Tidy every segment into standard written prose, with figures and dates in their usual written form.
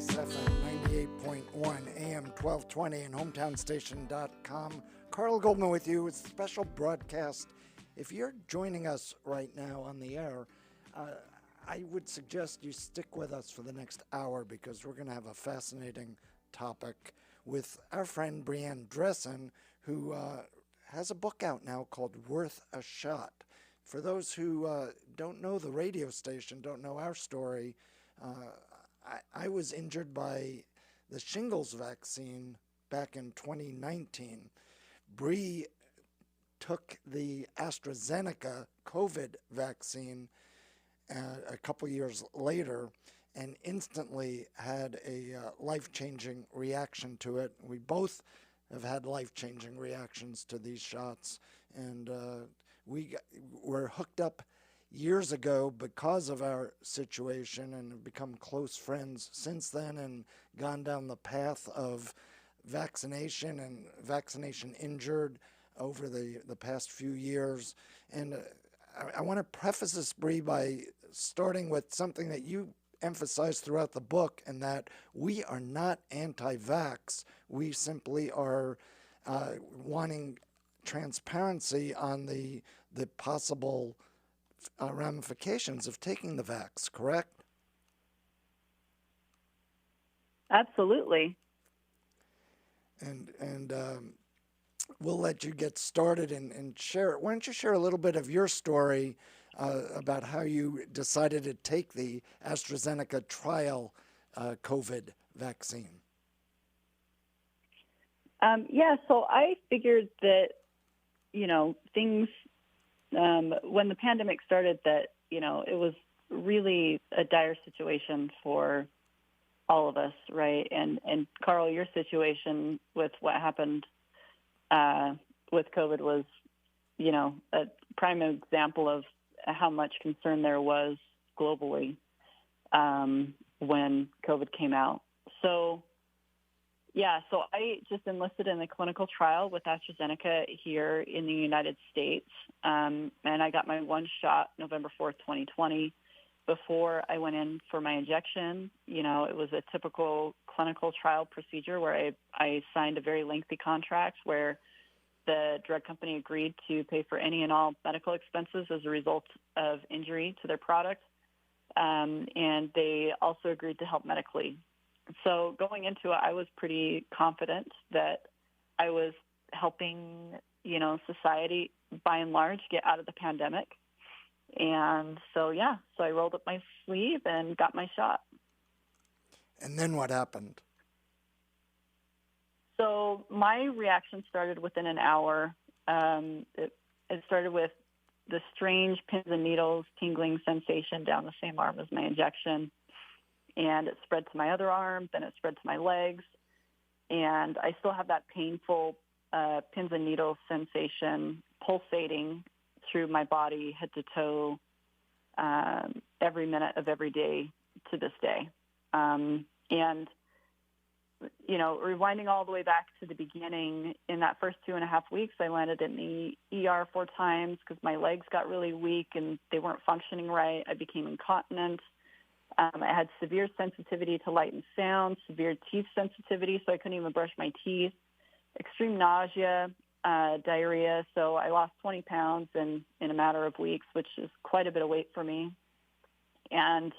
KHTS FM 98.1 AM 1220 and hometownstation.com. Carl Goldman with you. It's a special broadcast. If you're joining us right now on the air, I would suggest you stick with us for the next hour because we're going to have a fascinating topic with our friend Brianne Dressen, who has a book out now called Worth a Shot. For those who don't know the radio station, don't know our story, I was injured by the shingles vaccine back in 2019. Bree took the AstraZeneca COVID vaccine a couple years later and instantly had a life-changing reaction to it. We both have had life-changing reactions to these shots, and we were hooked up years ago because of our situation and have become close friends since then and gone down the path of vaccination and vaccination injured over the past few years. And I want to preface this, Bree, by starting with something that you emphasize throughout the book, and that we are not anti-vax. We simply are wanting transparency on the possible ramifications of taking the vax, correct? Absolutely. And we'll let you get started and share it. Why don't you share a little bit of your story about how you decided to take the AstraZeneca trial COVID vaccine? So I figured that, things, when the pandemic started, that, it was really a dire situation for all of us, right? And Carl, your situation with what happened with COVID was, a prime example of how much concern there was globally when COVID came out. So I just enlisted in the clinical trial with AstraZeneca here in the United States, and I got my one shot November 4th, 2020. Before I went in for my injection, it was a typical clinical trial procedure where I signed a very lengthy contract where the drug company agreed to pay for any and all medical expenses as a result of injury to their product, and they also agreed to help medically. So going into it, I was pretty confident that I was helping, society by and large get out of the pandemic. And so I rolled up my sleeve and got my shot. And then what happened? So my reaction started within an hour. It started with the strange pins and needles tingling sensation down the same arm as my injection. And it spread to my other arm, then it spread to my legs. And I still have that painful pins and needles sensation pulsating through my body, head to toe, every minute of every day to this day. Rewinding all the way back to the beginning, in that first 2.5 weeks, I landed in the ER 4 times because my legs got really weak and they weren't functioning right. I became incontinent. I had severe sensitivity to light and sound, severe teeth sensitivity, so I couldn't even brush my teeth, extreme nausea, diarrhea. So I lost 20 pounds in a matter of weeks, which is quite a bit of weight for me. And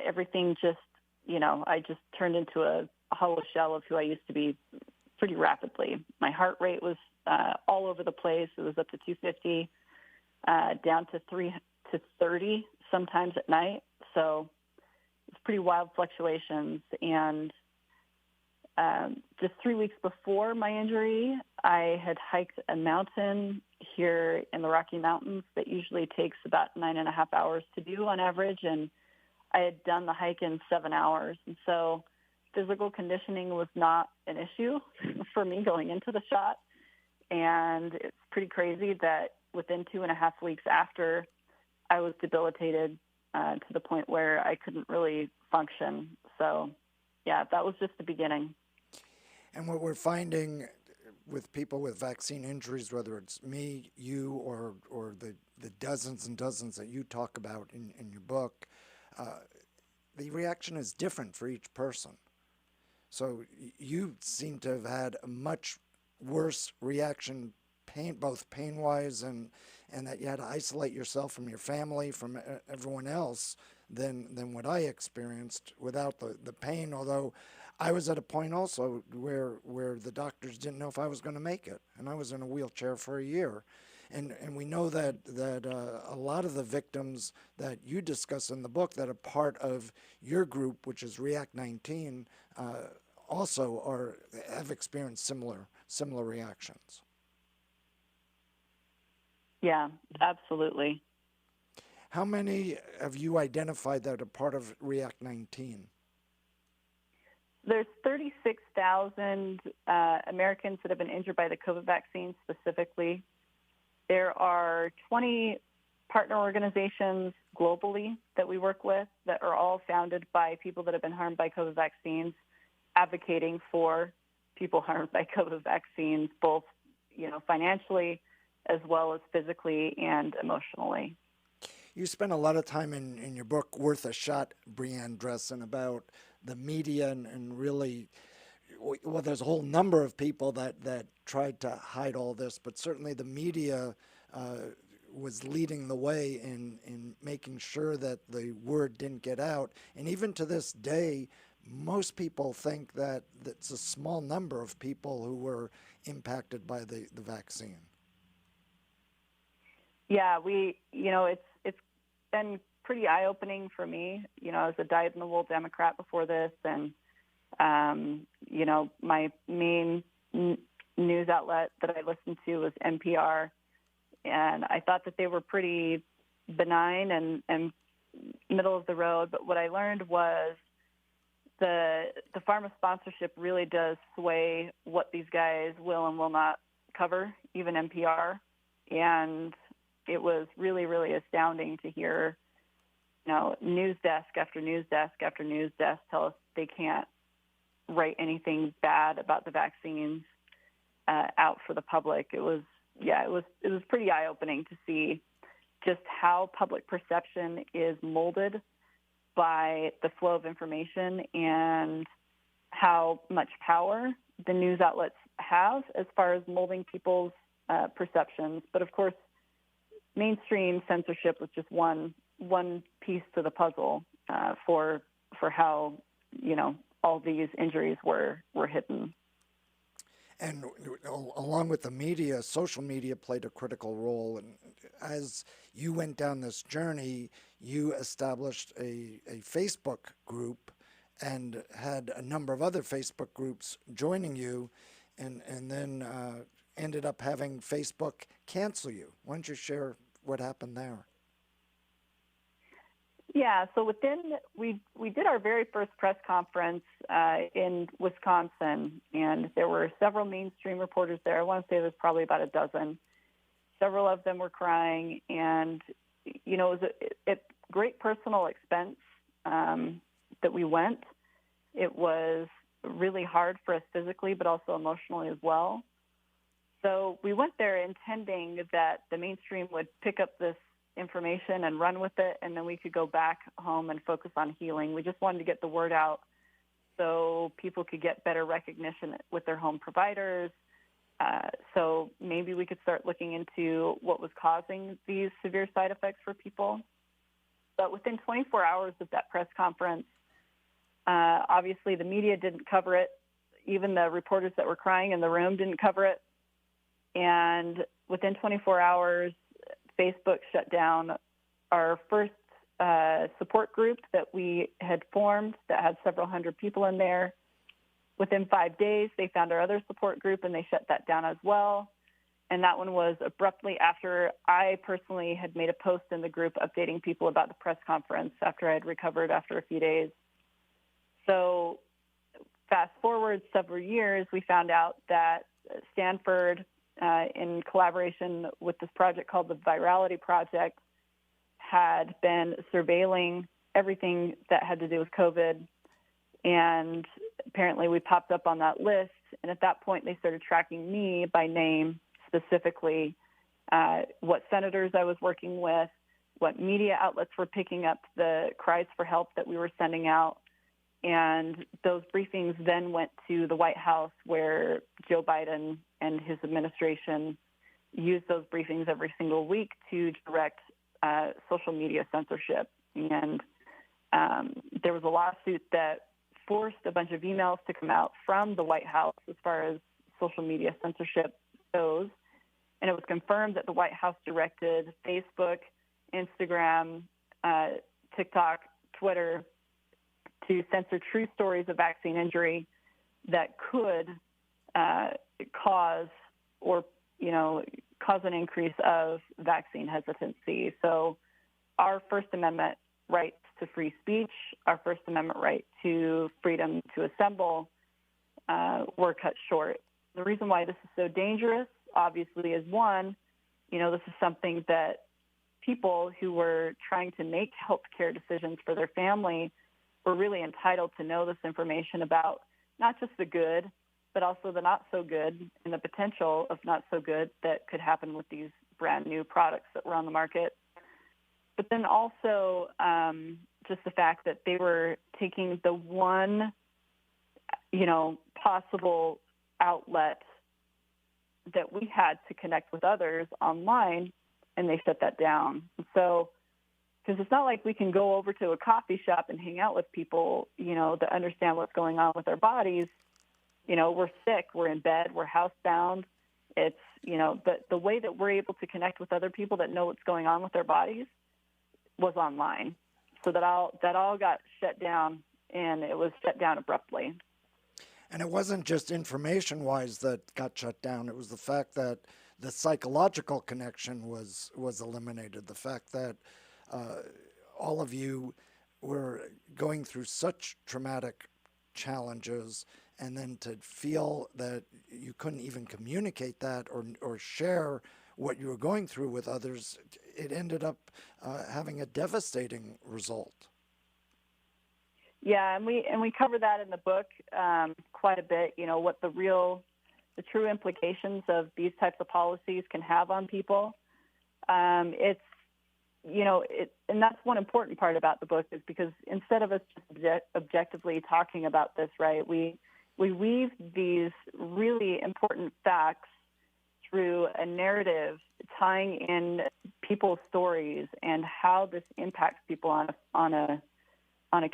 everything just, I just turned into a hollow shell of who I used to be pretty rapidly. My heart rate was all over the place. It was up to 250, down to 3 to 30 sometimes at night. So it's pretty wild fluctuations. And just 3 weeks before my injury, I had hiked a mountain here in the Rocky Mountains that usually takes about 9.5 hours to do on average. And I had done the hike in 7 hours. And so physical conditioning was not an issue for me going into the shot. And it's pretty crazy that within 2.5 weeks after, I was debilitated to the point where I couldn't really function. So, that was just the beginning. And what we're finding with people with vaccine injuries, whether it's me, you, or the dozens and dozens that you talk about in your book, the reaction is different for each person. So you seem to have had a much worse reaction, both pain-wise and that you had to isolate yourself from your family, from everyone else, than what I experienced without the pain. Although I was at a point also where the doctors didn't know if I was going to make it, and I was in a wheelchair for a year. And we know that a lot of the victims that you discuss in the book that are part of your group, which is React 19, also have experienced similar reactions. Yeah, absolutely. How many have you identified that are part of React 19? There's 36,000 Americans that have been injured by the COVID vaccine specifically. There are 20 partner organizations globally that we work with that are all founded by people that have been harmed by COVID vaccines, advocating for people harmed by COVID vaccines, both, financially as well as physically and emotionally. You spent a lot of time in your book, Worth a Shot, Brianne Dressen, about the media and really, well, there's a whole number of people that tried to hide all this, but certainly the media was leading the way in making sure that the word didn't get out. And even to this day, most people think that it's a small number of people who were impacted by the vaccine. Yeah, it's been pretty eye-opening for me. I was a dyed-in-the-wool Democrat before this, and my main news outlet that I listened to was NPR, and I thought that they were pretty benign and middle of the road. But what I learned was the pharma sponsorship really does sway what these guys will and will not cover, even NPR. And it was really, really astounding to hear, news desk after news desk after news desk tell us they can't write anything bad about the vaccines out for the public. It was pretty eye-opening to see just how public perception is molded by the flow of information and how much power the news outlets have as far as molding people's perceptions. But of course, mainstream censorship was just one piece to the puzzle for how all these injuries were hidden. And along with the media, social media played a critical role. And as you went down this journey, you established a Facebook group and had a number of other Facebook groups joining you, and then ended up having Facebook cancel you. Why don't you share what happened there? Yeah, so we did our very first press conference in Wisconsin, and there were several mainstream reporters there. I want to say there's probably about a dozen. Several of them were crying, and it was at great personal expense that we went. It was really hard for us physically, but also emotionally as well. So we went there intending that the mainstream would pick up this information and run with it, and then we could go back home and focus on healing. We just wanted to get the word out so people could get better recognition with their home providers. So maybe we could start looking into what was causing these severe side effects for people. But within 24 hours of that press conference, obviously the media didn't cover it. Even the reporters that were crying in the room didn't cover it. And within 24 hours, Facebook shut down our first support group that we had formed that had several hundred people in there. Within 5 days, they found our other support group, and they shut that down as well. And that one was abruptly after I personally had made a post in the group updating people about the press conference after I had recovered after a few days. So fast forward several years, we found out that Stanford, in collaboration with this project called the Virality Project, had been surveilling everything that had to do with COVID. And apparently we popped up on that list. And at that point, they started tracking me by name, specifically what senators I was working with, what media outlets were picking up the cries for help that we were sending out. And those briefings then went to the White House, where Joe Biden and his administration used those briefings every single week to direct social media censorship. And there was a lawsuit that forced a bunch of emails to come out from the White House as far as social media censorship goes. And it was confirmed that the White House directed Facebook, Instagram, TikTok, Twitter to censor true stories of vaccine injury that could cause an increase of vaccine hesitancy. So our First Amendment rights to free speech, our First Amendment right to freedom to assemble were cut short. The reason why this is so dangerous, obviously, is one, this is something that people who were trying to make healthcare decisions for their family were really entitled to know this information about not just the good, but also the not so good and the potential of not so good that could happen with these brand new products that were on the market. But then also just the fact that they were taking the one, possible outlet that we had to connect with others online, and they shut that down. So, because it's not like we can go over to a coffee shop and hang out with people, that understand what's going on with our bodies. We're sick, we're in bed, we're housebound. It's, the way that we're able to connect with other people that know what's going on with their bodies was online. So that all got shut down, and it was shut down abruptly. And it wasn't just information-wise that got shut down. It was the fact that the psychological connection was eliminated. The fact that all of you were going through such traumatic challenges, and then to feel that you couldn't even communicate that or share what you were going through with others, it ended up having a devastating result. Yeah, and we cover that in the book quite a bit. What the true implications of these types of policies can have on people. And that's one important part about the book, is because instead of us just objectively talking about this, right, we weave these really important facts through a narrative tying in people's stories and how this impacts people on a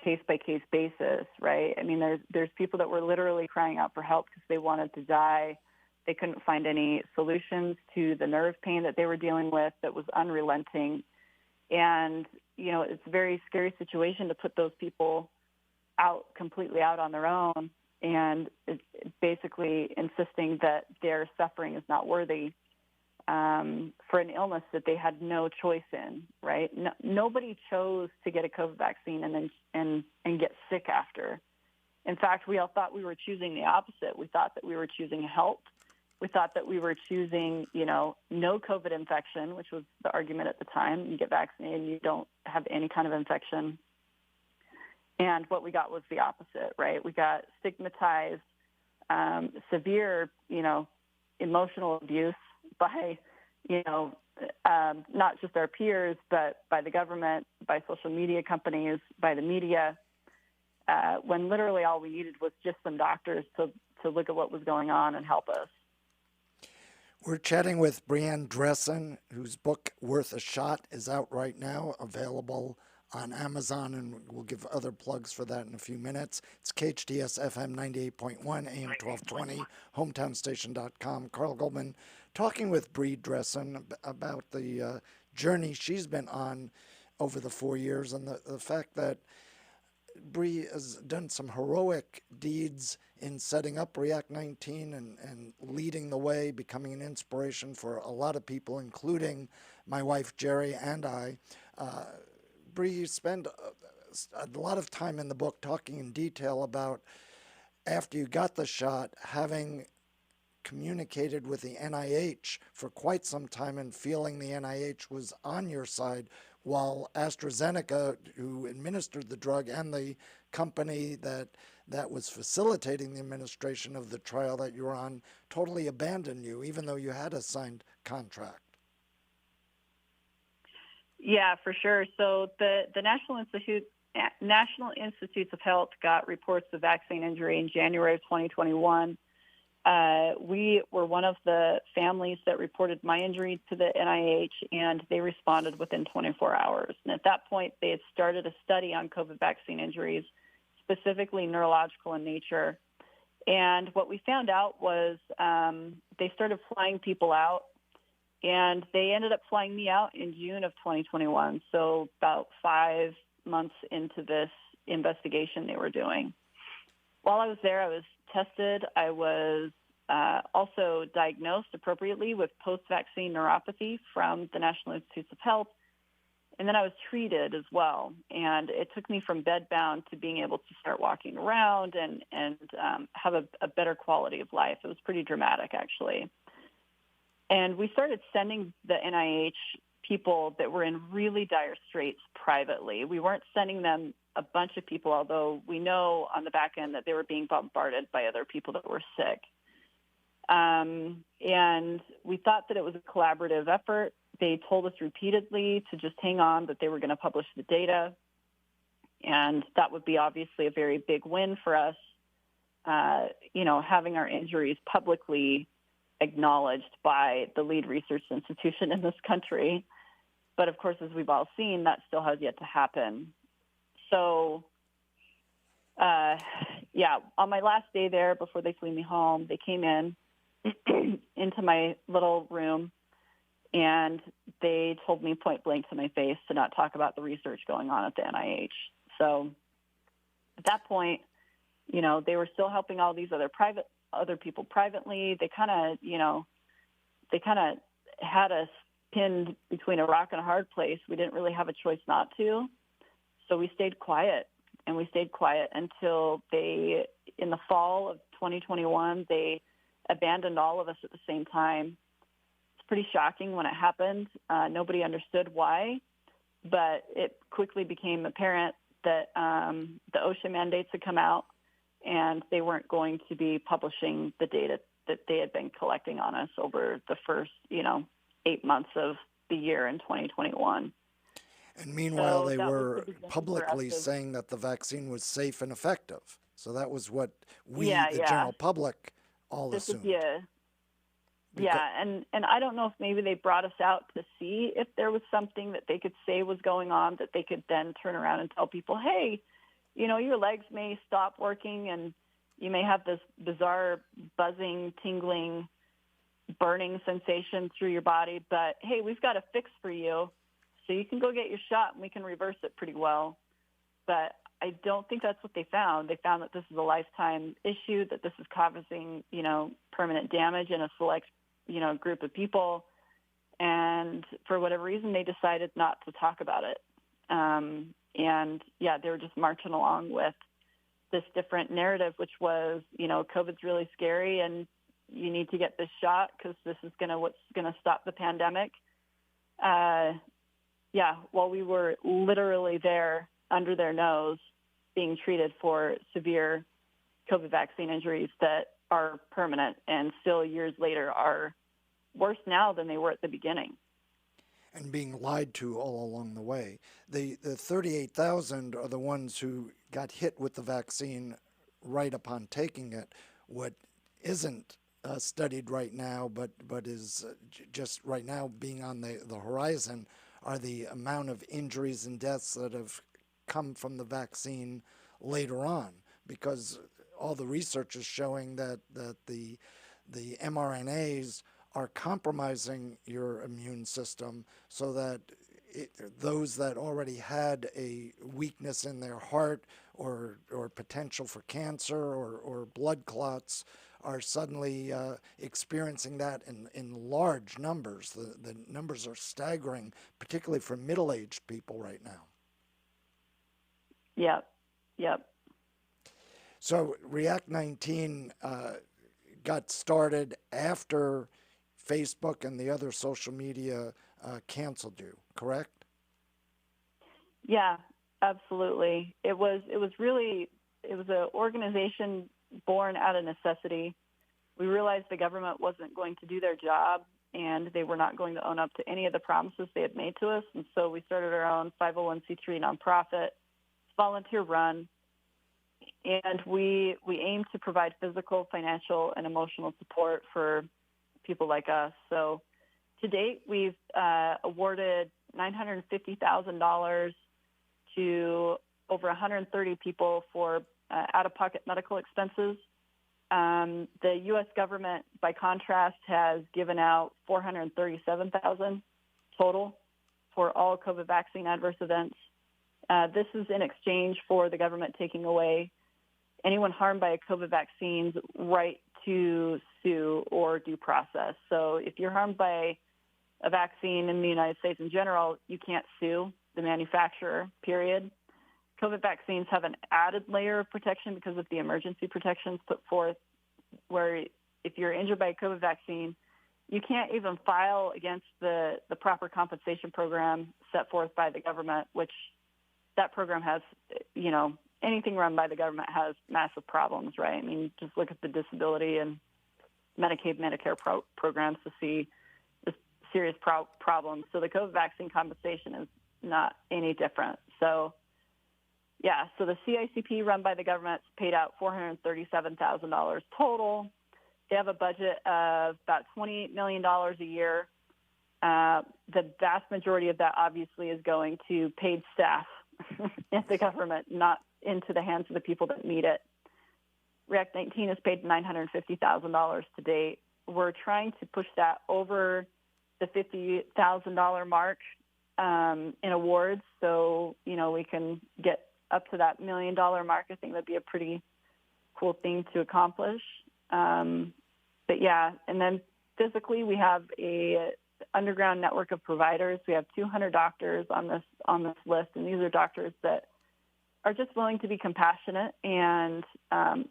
case-by-case basis, right? I mean, there's people that were literally crying out for help because they wanted to die. They couldn't find any solutions to the nerve pain that they were dealing with that was unrelenting. And, it's a very scary situation to put those people completely out on their own, and it's basically insisting that their suffering is not worthy for an illness that they had no choice in, right? Nobody chose to get a COVID vaccine and get sick after. In fact, we all thought we were choosing the opposite. We thought that we were choosing help. We thought that we were choosing, no COVID infection, which was the argument at the time. You get vaccinated and you don't have any kind of infection. And what we got was the opposite, right? We got stigmatized, severe, emotional abuse by, not just our peers, but by the government, by social media companies, by the media, when literally all we needed was just some doctors to look at what was going on and help us. We're chatting with Brianne Dressen, whose book, Worth a Shot, is out right now, available on Amazon, and we'll give other plugs for that in a few minutes. It's KHTS FM 98.1, AM 1220, hometownstation.com. Carl Goldman talking with Bree Dressen about the journey she's been on over the 4 years, and the fact that Bree has done some heroic deeds in setting up React 19 and leading the way, becoming an inspiration for a lot of people, including my wife Jerry and I. Bree, you spend a lot of time in the book talking in detail about, after you got the shot, having communicated with the NIH for quite some time and feeling the NIH was on your side, while AstraZeneca, who administered the drug, and the company that was facilitating the administration of the trial that you were on, totally abandoned you, even though you had a signed contract. Yeah, for sure. So the National Institutes of Health got reports of vaccine injury in January of 2021. We were one of the families that reported my injury to the NIH, and they responded within 24 hours. And at that point, they had started a study on COVID vaccine injuries, specifically neurological in nature. And what we found out was they started flying people out, and they ended up flying me out in June of 2021, so about 5 months into this investigation they were doing. While I was there, I was tested. I was also diagnosed appropriately with post-vaccine neuropathy from the National Institutes of Health, and then I was treated as well. And it took me from bedbound to being able to start walking around and have a better quality of life. It was pretty dramatic, actually. And we started sending the NIH people that were in really dire straits privately. We weren't sending them a bunch of people, although we know on the back end that they were being bombarded by other people that were sick. And we thought that it was a collaborative effort. They told us repeatedly to just hang on, that they were going to publish the data. And that would be obviously a very big win for us, having our injuries publicly acknowledged by the lead research institution in this country. But of course, as we've all seen, that still has yet to happen. So, on my last day there, before they flew me home, they came in into my little room, and they told me point blank to my face to not talk about the research going on at the NIH. So at that point, they were still helping all these other people privately. They kind of had us pinned between a rock and a hard place. We didn't really have a choice not to. So we stayed quiet, and we stayed quiet until in the fall of 2021, they abandoned all of us at the same time. It's pretty shocking when it happened. Nobody understood why, but it quickly became apparent that the OSHA mandates had come out, and they weren't going to be publishing the data that they had been collecting on us over the first, 8 months of the year in 2021. And meanwhile, they were publicly saying that the vaccine was safe and effective. So that was what the general public, all assumed. And I don't know if maybe they brought us out to see if there was something that they could say was going on, that they could then turn around and tell people, hey, your legs may stop working and you may have this bizarre buzzing, tingling, burning sensation through your body, but hey, we've got a fix for you, so you can go get your shot and we can reverse it pretty well. But I don't think that's what they found. They found that this is a lifetime issue, that this is causing, permanent damage in a select, group of people. And for whatever reason, they decided not to talk about it. They were just marching along with this different narrative, which was, COVID's really scary and you need to get this shot because this is what's going to stop the pandemic. While we were literally there under their nose being treated for severe COVID vaccine injuries that are permanent and still years later are worse now than they were at the beginning. And being lied to all along the way. The 38,000 are the ones who got hit with the vaccine right upon taking it. What isn't studied right now, but is just right now being on the horizon, are the amount of injuries and deaths that have come from the vaccine later on, because all the research is showing that the mRNAs are compromising your immune system so that those that already had a weakness in their heart or potential for cancer or blood clots are suddenly experiencing that in large numbers. The numbers are staggering, particularly for middle-aged people right now. Yep. So React 19 got started after Facebook and the other social media canceled you, correct? Yeah, absolutely. It was an organization born out of necessity. We realized the government wasn't going to do their job and they were not going to own up to any of the promises they had made to us. And so we started our own 501c3 nonprofit, volunteer run, and we aim to provide physical, financial, and emotional support for people like us. So to date, we've awarded $950,000 to over 130 people for out-of-pocket medical expenses. The U.S. government, by contrast, has given out $437,000 total for all COVID vaccine adverse events. This is in exchange for the government taking away anyone harmed by a COVID vaccine's right to sue or due process. So if you're harmed by a vaccine in the United States in general, you can't sue the manufacturer, period. COVID vaccines have an added layer of protection because of the emergency protections put forth, where if you're injured by a COVID vaccine, you can't even file against the proper compensation program set forth by the government, which that program has, anything run by the government has massive problems, right? I mean, just look at the disability and Medicaid, Medicare programs to see the serious problems. So the COVID vaccine compensation is not any different. So the CICP run by the government paid out $437,000 total. They have a budget of about $28 million a year. The vast majority of that obviously is going to paid staff at the government, not into the hands of the people that need it. React 19 has paid $950,000 to date. We're trying to push that over the $50,000 mark in awards, so we can get up to that $1 million mark. I think that'd be a pretty cool thing to accomplish. And then physically, we have a underground network of providers. We have 200 doctors on this list, and these are doctors that are just willing to be compassionate and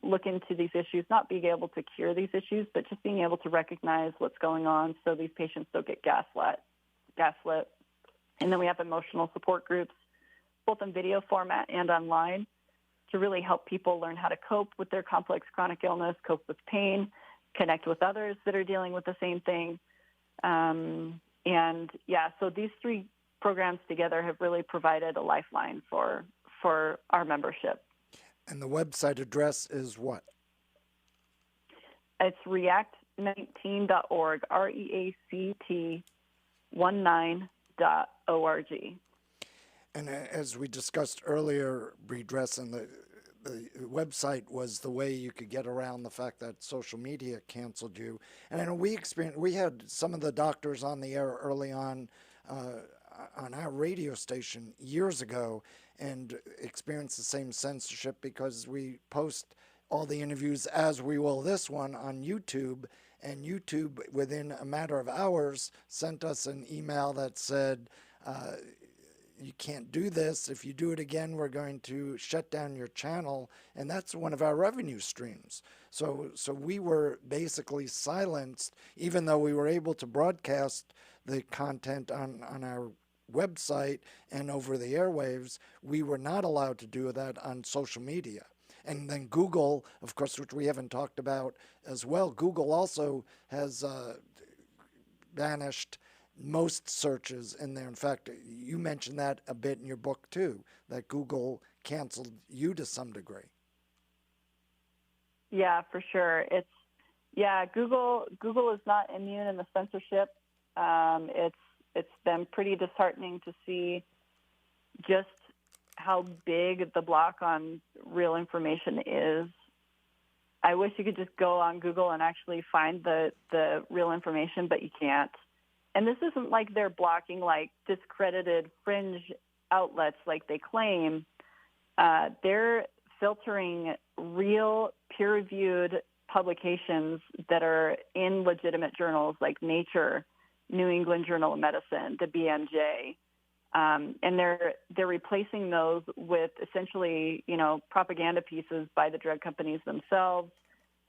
look into these issues, not being able to cure these issues, but just being able to recognize what's going on so these patients don't get gaslit. And then we have emotional support groups, both in video format and online, to really help people learn how to cope with their complex chronic illness, cope with pain, connect with others that are dealing with the same thing. So these three programs together have really provided a lifeline for our membership. And the website address is what? It's react19.org, REACT19.org. And as we discussed earlier, Bree Dressen, the website was the way you could get around the fact that social media canceled you. And I know we had some of the doctors on the air early on our radio station years ago and experienced the same censorship because we post all the interviews, as we will this one, on YouTube. And YouTube, within a matter of hours, sent us an email that said, you can't do this. If you do it again, we're going to shut down your channel. And that's one of our revenue streams. So we were basically silenced, even though we were able to broadcast the content on our website and over the airwaves. We were not allowed to do that on social media. And then Google, of course, which we haven't talked about as well, Google also has banished most searches in there. In fact, you mentioned that a bit in your book too, that Google canceled you to some degree. Yeah, for sure. Google is not immune in the censorship. It's been pretty disheartening to see just how big the block on real information is. I wish you could just go on Google and actually find the real information, but you can't. And this isn't like they're blocking like discredited fringe outlets like they claim. They're filtering real peer-reviewed publications that are in legitimate journals like Nature, New England Journal of Medicine, the BMJ. And they're replacing those with essentially, propaganda pieces by the drug companies themselves,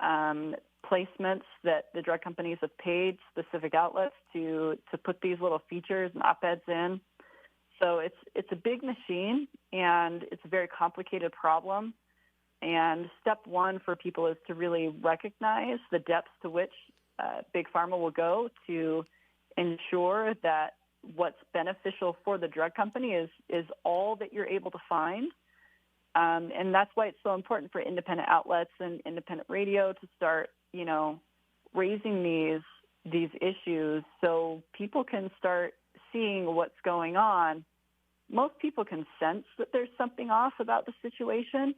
placements that the drug companies have paid specific outlets to put these little features and op-eds in. So it's a big machine, and it's a very complicated problem. And step one for people is to really recognize the depths to which Big Pharma will go to ensure that what's beneficial for the drug company is all that you're able to find. And that's why it's so important for independent outlets and independent radio to start, raising these issues so people can start seeing what's going on. Most people can sense that there's something off about the situation,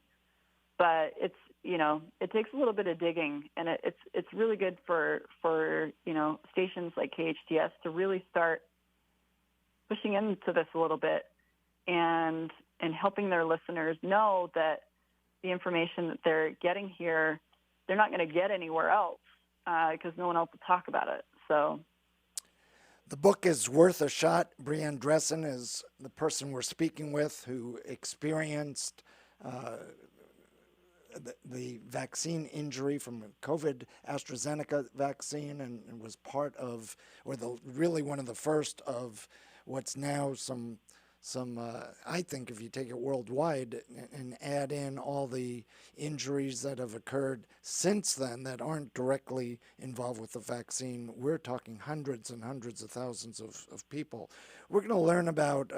but it takes a little bit of digging, and it's really good for stations like KHTS to really start pushing into this a little bit and helping their listeners know that the information that they're getting here, they're not going to get anywhere else because no one else will talk about it. So the book is worth a shot. Brianne Dressen is the person we're speaking with who experienced the vaccine injury from a COVID AstraZeneca vaccine and was part of, or really one of the first of what's now some I think if you take it worldwide and add in all the injuries that have occurred since then that aren't directly involved with the vaccine, we're talking hundreds and hundreds of thousands of people. We're going to learn about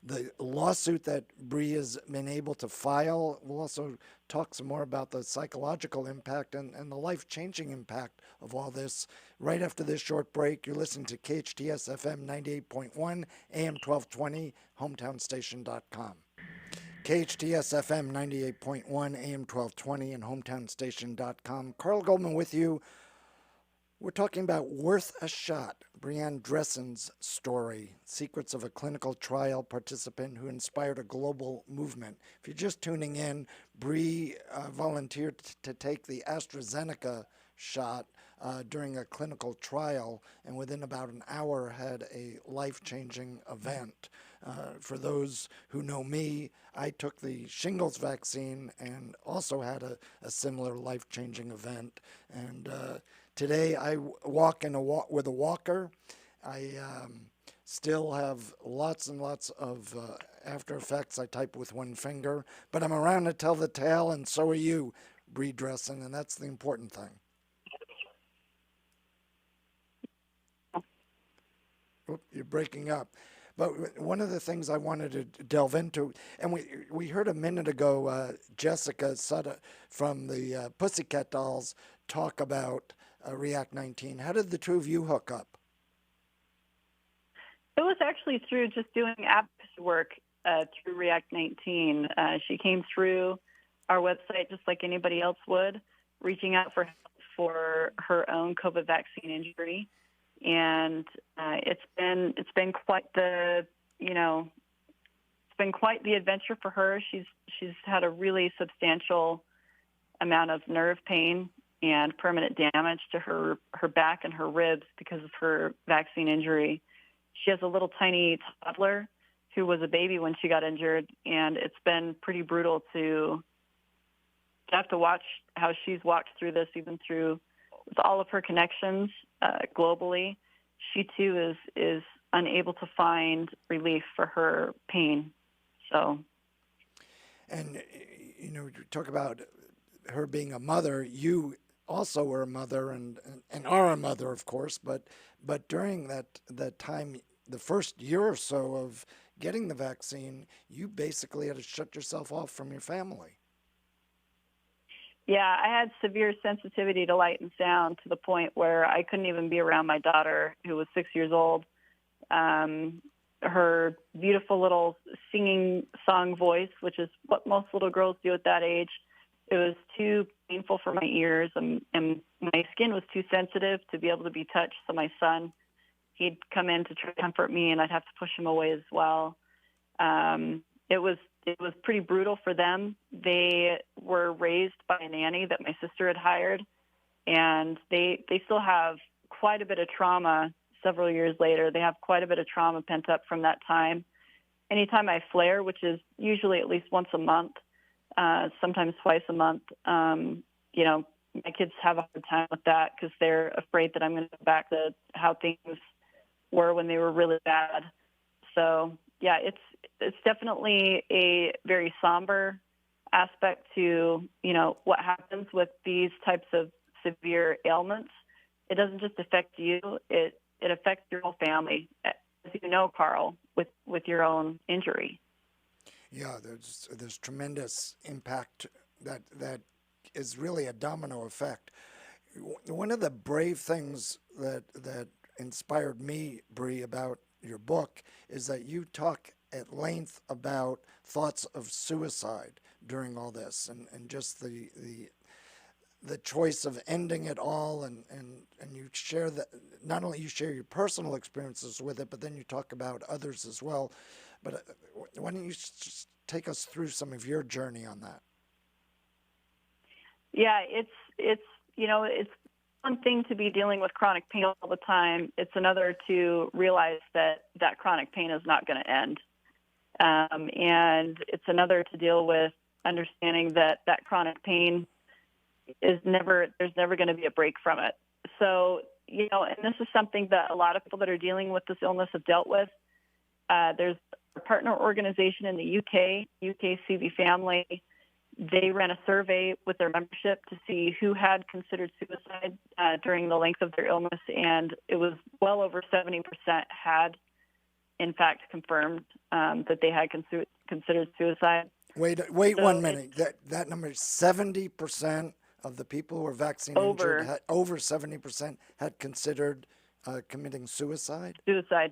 the lawsuit that Bree has been able to file. We'll also talk some more about the psychological impact and the life-changing impact of all this right after this short break. You're listening to KHTS FM 98.1, AM 1220, hometownstation.com. KHTS FM 98.1, AM 1220, and hometownstation.com. Carl Goldman with you. We're talking about Worth a Shot, Brianne Dressen's story, secrets of a clinical trial participant who inspired a global movement. If you're just tuning in, Bree volunteered to take the AstraZeneca shot during a clinical trial, and within about an hour had a life-changing event. For those who know me, I took the shingles vaccine and also had a similar life-changing event. And today I walk with a walker. I still have lots and lots of after effects. I type with one finger, but I'm around to tell the tale, and so are you, Bree Dressen, and that's the important thing. Oop, you're breaking up. But one of the things I wanted to delve into, and we heard a minute ago Jessica Sutter from the Pussycat Dolls talk about React 19. How did the two of you hook up? It was actually through just doing advocacy work through React 19. She came through our website just like anybody else would, reaching out for help for her own COVID vaccine injury. And it's been quite the adventure for her. She's had a really substantial amount of nerve pain and permanent damage to her back and her ribs because of her vaccine injury. She has a little tiny toddler who was a baby when she got injured, and it's been pretty brutal to have to watch how she's walked through this, even through with all of her connections globally. She too is unable to find relief for her pain. So, and you talk about her being a mother. You also were a mother and are a mother, of course. But during that time, the first year or so of getting the vaccine, you basically had to shut yourself off from your family. Yeah, I had severe sensitivity to light and sound to the point where I couldn't even be around my daughter, who was 6 years old. Her beautiful little singing song voice, which is what most little girls do at that age, it was too painful for my ears, and my skin was too sensitive to be able to be touched. So my son, he'd come in to try to comfort me, and I'd have to push him away as well. It was pretty brutal for them. They were raised by a nanny that my sister had hired, and they still have quite a bit of trauma several years later. They have quite a bit of trauma pent up from that time. Anytime I flare, which is usually at least once a month, sometimes twice a month, my kids have a hard time with that because they're afraid that I'm going to go back to how things were when they were really bad. So, yeah, it's definitely a very somber aspect to, what happens with these types of severe ailments. It doesn't just affect you. It it affects your whole family, as you know, Carl, with your own injury. Yeah, there's tremendous impact that is really a domino effect. One of the brave things that inspired me, Bree, about your book is that you talk at length about thoughts of suicide during all this, and just the choice of ending it all, and you share that. Not only you share your personal experiences with it, but then you talk about others as well. But why don't you just take us through some of your journey on that? Yeah, it's one thing to be dealing with chronic pain all the time. It's another to realize that chronic pain is not going to end. And it's another to deal with understanding that chronic pain there's never going to be a break from it. So, and this is something that a lot of people that are dealing with this illness have dealt with. There's a partner organization in the UK CV Family. They ran a survey with their membership to see who had considered suicide during the length of their illness, and it was well over 70% had, in fact, confirmed that they had considered suicide. Wait so 1 minute. That number is 70% of the people who were vaccine injured. Over 70% had considered committing suicide. Suicide.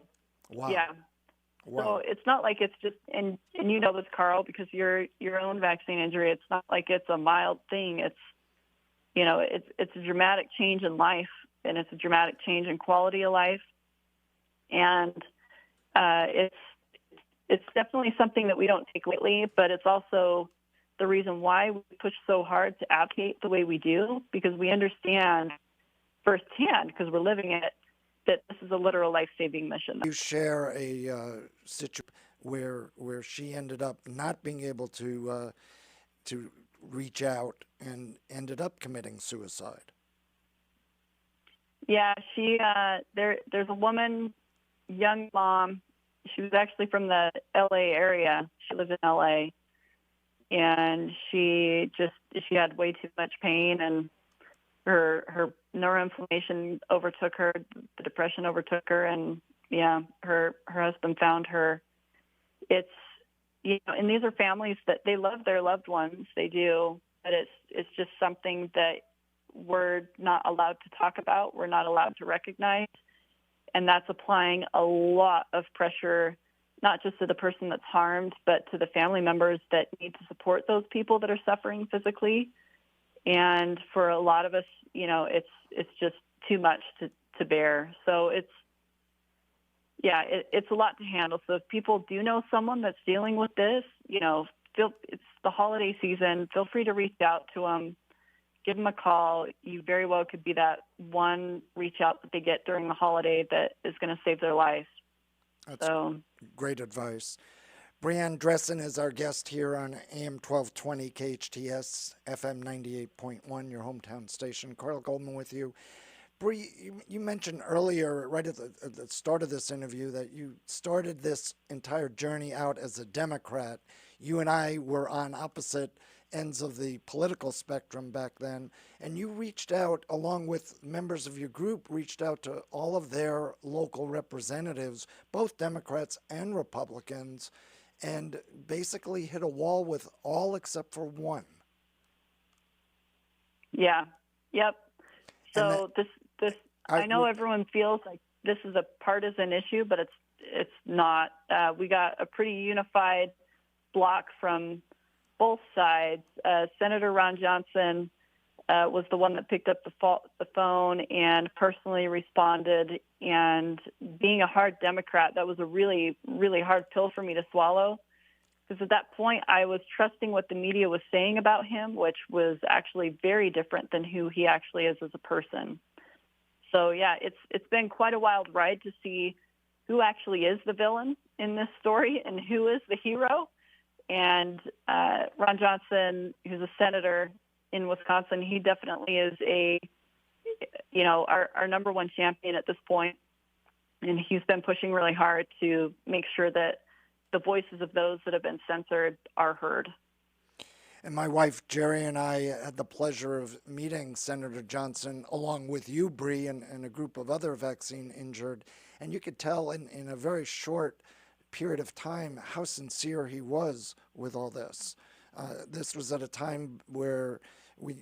Wow. Yeah. Wow. So it's not like it's just, and you know this, Carl, because your own vaccine injury. It's not like it's a mild thing. It's it's a dramatic change in life, and it's a dramatic change in quality of life, and it's definitely something that we don't take lightly. But it's also the reason why we push so hard to advocate the way we do, because we understand firsthand, because we're living it, that this is a literal life-saving mission. You share a situation where she ended up not being able to reach out and ended up committing suicide. Yeah, there's a woman, young mom. She was actually from the L.A. area. She lives in L.A. And she had way too much pain, and her neuroinflammation overtook her, the depression overtook her, and her husband found her. It's and these are families that they love their loved ones, they do, but it's just something that we're not allowed to talk about, we're not allowed to recognize, and that's applying a lot of pressure, not just to the person that's harmed, but to the family members that need to support those people that are suffering physically. And for a lot of us, it's just too much to bear. So it's a lot to handle. So if people do know someone that's dealing with this, it's the holiday season, feel free to reach out to them, give them a call. You very well could be that one reach out that they get during the holiday that is going to save their life. That's great advice. Brianne Dressen is our guest here on AM 1220 KHTS FM 98.1, your hometown station. Carl Goldman with you. Bree, you mentioned earlier, right at the start of this interview, that you started this entire journey out as a Democrat. You and I were on opposite ends of the political spectrum back then, and you reached out, along with members of your group, reached out to all of their local representatives, both Democrats and Republicans, and basically hit a wall with all except for one. Yeah. Yep. So I know everyone feels like this is a partisan issue, but it's not. We got a pretty unified block from both sides. Senator Ron Johnson was the one that picked up the phone and personally responded. And being a hard Democrat, that was a really, really hard pill for me to swallow. Because at that point, I was trusting what the media was saying about him, which was actually very different than who he actually is as a person. So, yeah, it's been quite a wild ride to see who actually is the villain in this story and who is the hero. And Ron Johnson, who's a senator in Wisconsin, he definitely is our number one champion at this point. And he's been pushing really hard to make sure that the voices of those that have been censored are heard. And my wife, Jerry, and I had the pleasure of meeting Senator Johnson along with you, Bree, and a group of other vaccine injured. And you could tell in a very short period of time how sincere he was with all this. This was at a time where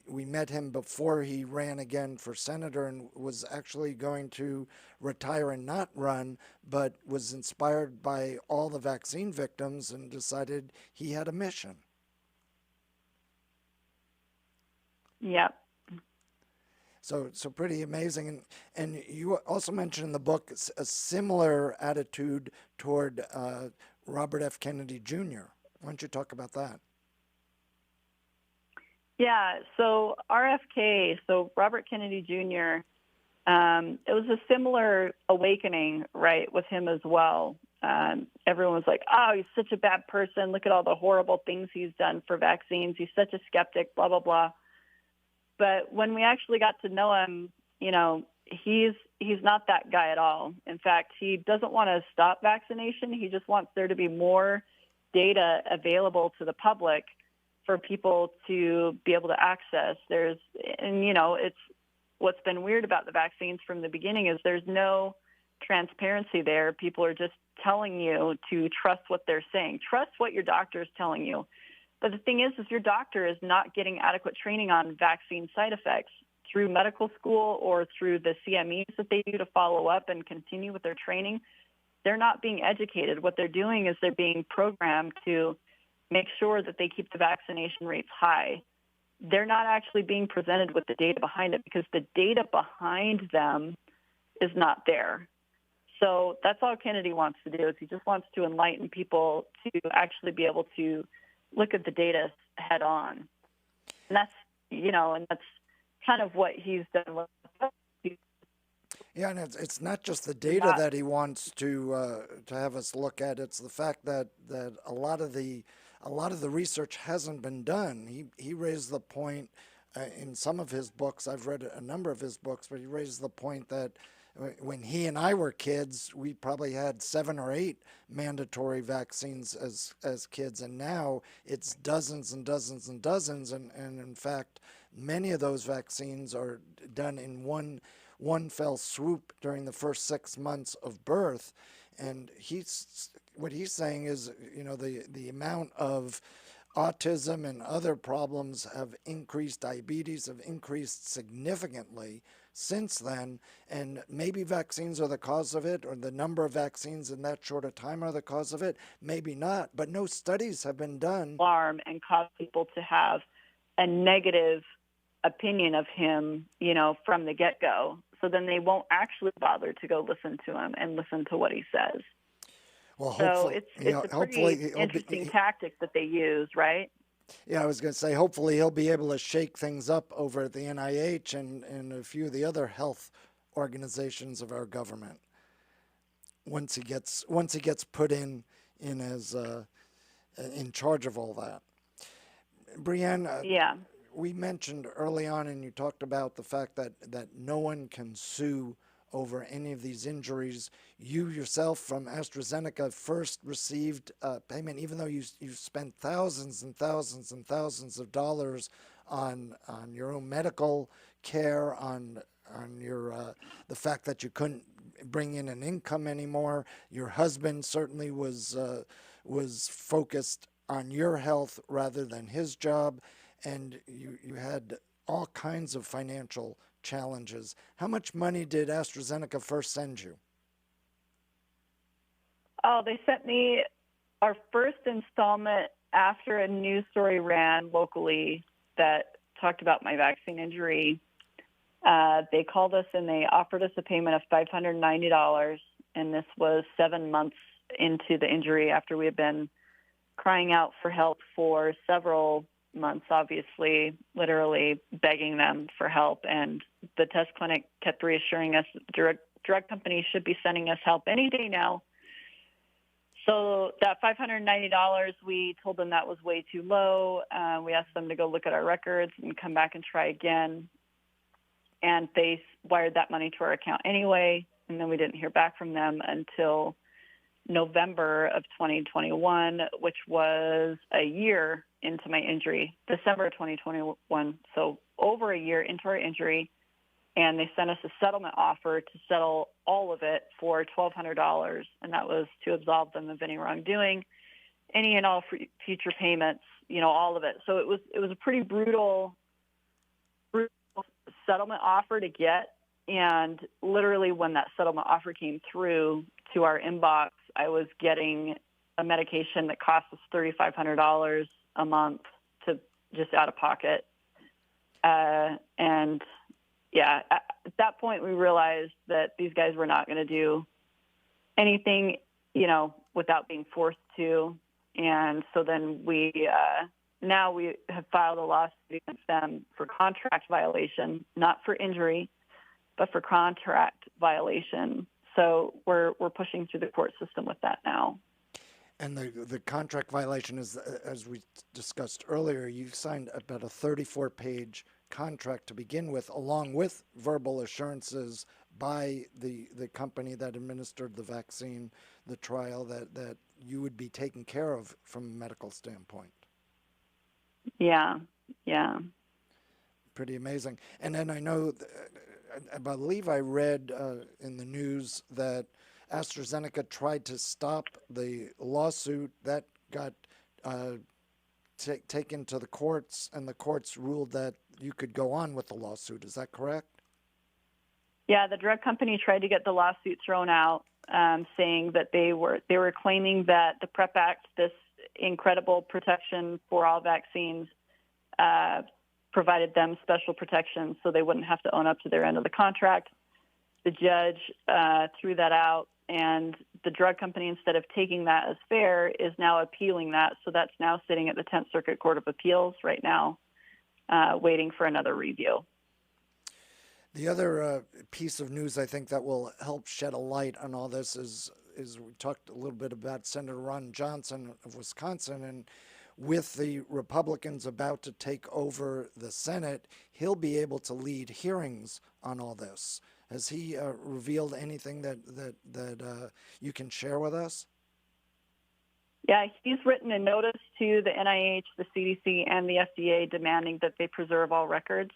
we met him before he ran again for senator and was actually going to retire and not run, but was inspired by all the vaccine victims and decided he had a mission. Yep. So pretty amazing. And you also mentioned in the book a similar attitude toward Robert F. Kennedy Jr. Why don't you talk about that? Yeah, so RFK, so Robert Kennedy Jr., it was a similar awakening, right, with him as well. Everyone was like, oh, he's such a bad person. Look at all the horrible things he's done for vaccines. He's such a skeptic, blah, blah, blah. But when we actually got to know him, you know, he's not that guy at all. In fact, he doesn't want to stop vaccination. He just wants there to be more data available to the public for people to be able to access. It's what's been weird about the vaccines from the beginning is there's no transparency there. People are just telling you to trust what they're saying. Trust what your doctor is telling you. But the thing is your doctor is not getting adequate training on vaccine side effects through medical school or through the CMEs that they do to follow up and continue with their training. They're not being educated. What they're doing is they're being programmed to make sure that they keep the vaccination rates high. They're not actually being presented with the data behind it because the data behind them is not there. So that's all Kennedy wants to do is he just wants to enlighten people to actually be able to look at the data head on. And that's kind of what he's done. Yeah, and it's not just the data that he wants to have us look at. It's the fact that a lot of the research hasn't been done. He raised the point in some of his books. I've read a number of his books, but he raised the point that when he and I were kids, we probably had 7 or 8 mandatory vaccines as kids, and now it's dozens and dozens and dozens. And in fact, many of those vaccines are done in one fell swoop during the first 6 months of birth. And what he's saying is, the amount of autism and other problems have increased, diabetes have increased significantly since then, and maybe vaccines are the cause of it, or the number of vaccines in that short a time are the cause of it, maybe not, but no studies have been done. Alarm and cause people to have a negative opinion of him, from the get-go. So then they won't actually bother to go listen to him and listen to what he says. Well, so it's a pretty interesting tactic that they use, right? Yeah, I was going to say, hopefully he'll be able to shake things up over at the NIH and a few of the other health organizations of our government once he gets put in as in charge of all that. Brianne, yeah. We mentioned early on, and you talked about the fact that no one can sue over any of these injuries. You yourself from AstraZeneca first received payment, even though you spent thousands and thousands and thousands of dollars on your own medical care, on your the fact that you couldn't bring in an income anymore. Your husband certainly was focused on your health rather than his job, and you had all kinds of financial challenges. How much money did AstraZeneca first send you? Oh, they sent me our first installment after a news story ran locally that talked about my vaccine injury. They called us and they offered us a payment of $590, and this was 7 months into the injury after we had been crying out for help for several months, obviously, literally begging them for help. And the test clinic kept reassuring us drug companies should be sending us help any day now. So that $590, we told them that was way too low. We asked them to go look at our records and come back and try again. And they wired that money to our account anyway. And then we didn't hear back from them until November of 2021, which was a year into my injury, December of 2021. So over a year into our injury, and they sent us a settlement offer to settle all of it for $1,200, and that was to absolve them of any wrongdoing, any and all future payments, all of it. So it was a pretty brutal settlement offer to get. And literally when that settlement offer came through to our inbox, I was getting a medication that cost us $3,500 a month to just out of pocket. And yeah, at that point we realized that these guys were not going to do anything, without being forced to. And so then now we have filed a lawsuit against them for contract violation, not for injury, but for contract violation. So we're pushing through the court system with that now. And the contract violation is, as we discussed earlier, you signed about a 34-page contract to begin with, along with verbal assurances by the company that administered the vaccine, the trial, that you would be taken care of from a medical standpoint. Yeah. Pretty amazing. And then I know, I believe I read in the news that AstraZeneca tried to stop the lawsuit. That got taken to the courts, and the courts ruled that you could go on with the lawsuit. Is that correct? Yeah, the drug company tried to get the lawsuit thrown out, saying that they were claiming that the PrEP Act, this incredible protection for all vaccines, provided them special protection so they wouldn't have to own up to their end of the contract. The judge threw that out, and the drug company, instead of taking that as fair, is now appealing that. So that's now sitting at the 10th Circuit Court of Appeals right now, waiting for another review. The other piece of news I think that will help shed a light on all this is we talked a little bit about Senator Ron Johnson of Wisconsin, and with the Republicans about to take over the Senate, he'll be able to lead hearings on all this. Has he revealed anything that you can share with us? Yeah, he's written a notice to the NIH, the CDC, and the FDA demanding that they preserve all records.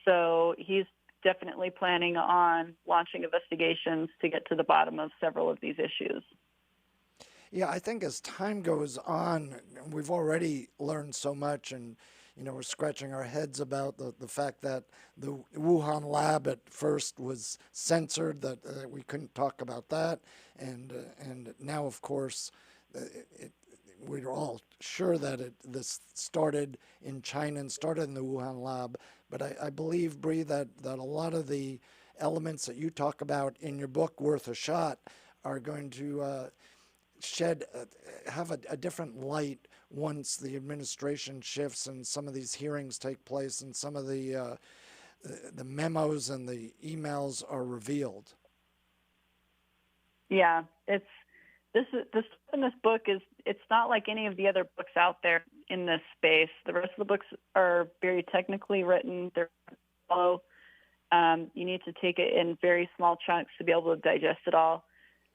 So he's definitely planning on launching investigations to get to the bottom of several of these issues. Yeah, I think as time goes on, we've already learned so much, and we're scratching our heads about the fact that the Wuhan lab at first was censored, that we couldn't talk about that, and now, of course, we're all sure that this started in China and started in the Wuhan lab. But I believe, Bree, that a lot of the elements that you talk about in your book, Worth a Shot, are going to have a different light once the administration shifts and some of these hearings take place and some of the memos and the emails are revealed. Yeah, this in this book it's not like any of the other books out there in this space. The rest of the books are very technically written. They're slow. You need to take it in very small chunks to be able to digest it all.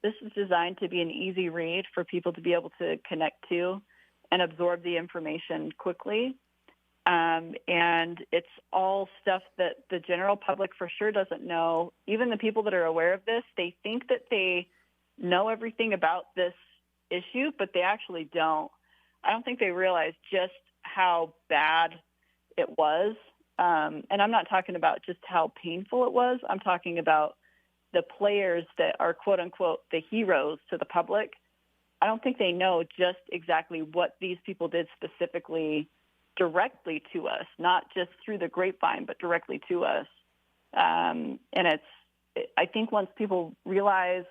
This is designed to be an easy read for people to be able to connect to and absorb the information quickly. And it's all stuff that the general public for sure doesn't know. Even the people that are aware of this, they think that they know everything about this issue, but they actually don't. I don't think they realize just how bad it was. And I'm not talking about just how painful it was. I'm talking about the players that are, quote unquote, the heroes to the public. I don't think they know just exactly what these people did specifically directly to us, not just through the grapevine, but directly to us. And I think once people realize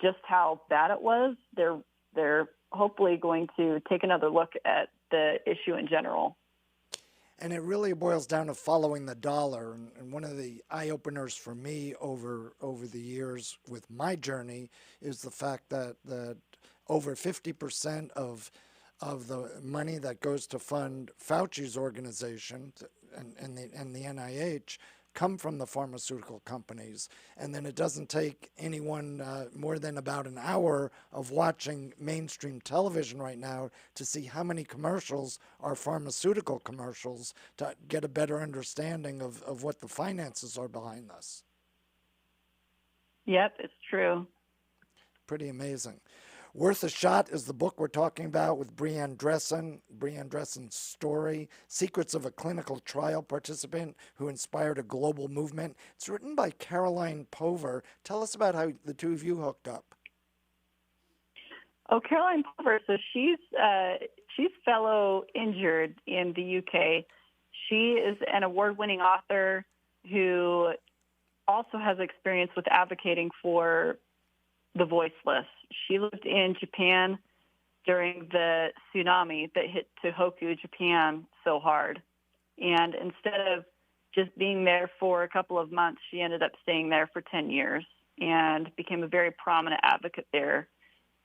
just how bad it was, they're hopefully going to take another look at the issue in general. And it really boils down to following the dollar. And one of the eye-openers for me over the years with my journey is the fact that over 50% of the money that goes to fund Fauci's organization and the NIH come from the pharmaceutical companies. And then it doesn't take anyone more than about an hour of watching mainstream television right now to see how many commercials are pharmaceutical commercials to get a better understanding of what the finances are behind this. Yep, it's true. Pretty amazing. Worth a Shot is the book we're talking about with Brianne Dressen. Brianne Dressen's story, Secrets of a Clinical Trial Participant Who Inspired a Global Movement. It's written by Caroline Pover. Tell us about how the two of you hooked up. Oh, Caroline Pover, so she's fellow injured in the UK. She is an award-winning author who also has experience with advocating for the voiceless. She lived in Japan during the tsunami that hit Tohoku, Japan, so hard. And instead of just being there for a couple of months, she ended up staying there for 10 years and became a very prominent advocate there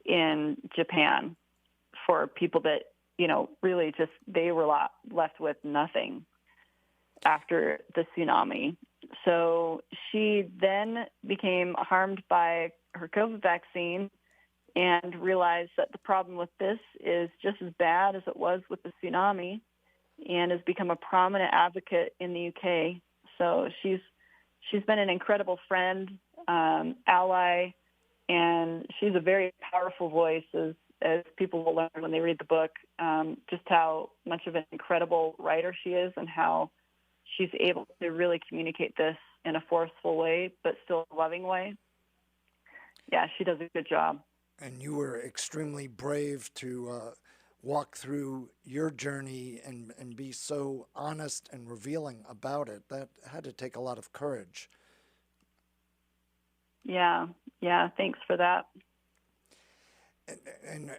in Japan for people that, really just they were left with nothing after the tsunami. So she then became harmed by her COVID vaccine and realized that the problem with this is just as bad as it was with the tsunami, and has become a prominent advocate in the UK. So she's been an incredible friend, ally, and she's a very powerful voice, as people will learn when they read the book, just how much of an incredible writer she is and how she's able to really communicate this in a forceful way, but still a loving way. Yeah, she does a good job. And you were extremely brave to walk through your journey and be so honest and revealing about it. That had to take a lot of courage. Yeah, thanks for that. And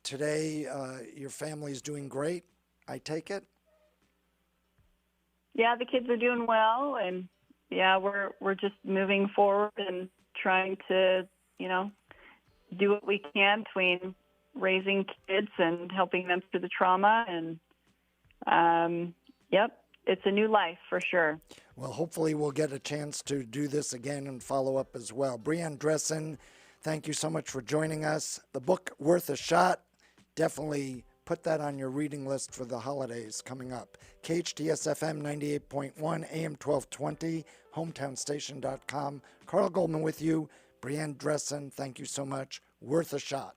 today, your family's doing great, I take it? Yeah, the kids are doing well, and yeah, we're just moving forward and trying to, do what we can between raising kids and helping them through the trauma. And it's a new life for sure. Well, hopefully we'll get a chance to do this again and follow up as well. Brianne Dressen, thank you so much for joining us. The book, Worth a Shot, definitely put that on your reading list for the holidays coming up. KHTS FM 98.1, AM 1220, hometownstation.com. Carl Goldman with you. Brianne Dressen, thank you so much. Worth a Shot.